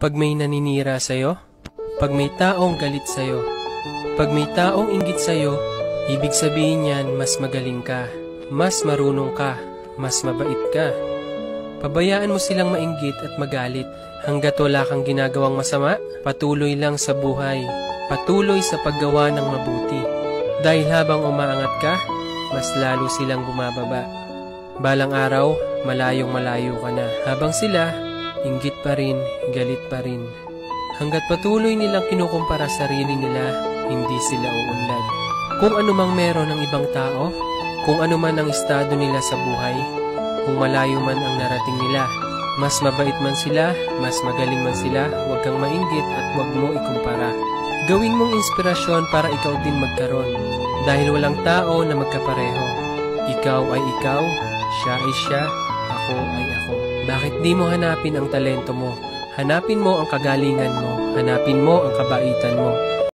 Pag may naninira sa'yo, pag may taong galit sa'yo, pag may taong inggit sa'yo, ibig sabihin niyan mas magaling ka, mas marunong ka, mas mabait ka. Pabayaan mo silang mainggit at magalit. Hanggat wala kang ginagawang masama, patuloy lang sa buhay, patuloy sa paggawa ng mabuti. Dahil habang umaangat ka, mas lalo silang bumababa. Balang araw, malayong malayo ka na. Habang sila, inggit pa rin, galit pa rin. Hanggat patuloy nilang kinukumpara sarili nila, hindi sila uunlad. Kung anumang meron ng ibang tao, kung anuman ang estado nila sa buhay, kung malayo man ang narating nila, mas mabait man sila, mas magaling man sila, huwag kang mainggit at huwag mo ikumpara. Gawin mong inspirasyon para ikaw din magkaroon. Dahil walang tao na magkapareho. Ikaw ay ikaw, siya ay siya, ako ay ako. Bakit di mo hanapin ang talento mo? Hanapin mo ang kagalingan mo, hanapin mo ang kabaitan mo.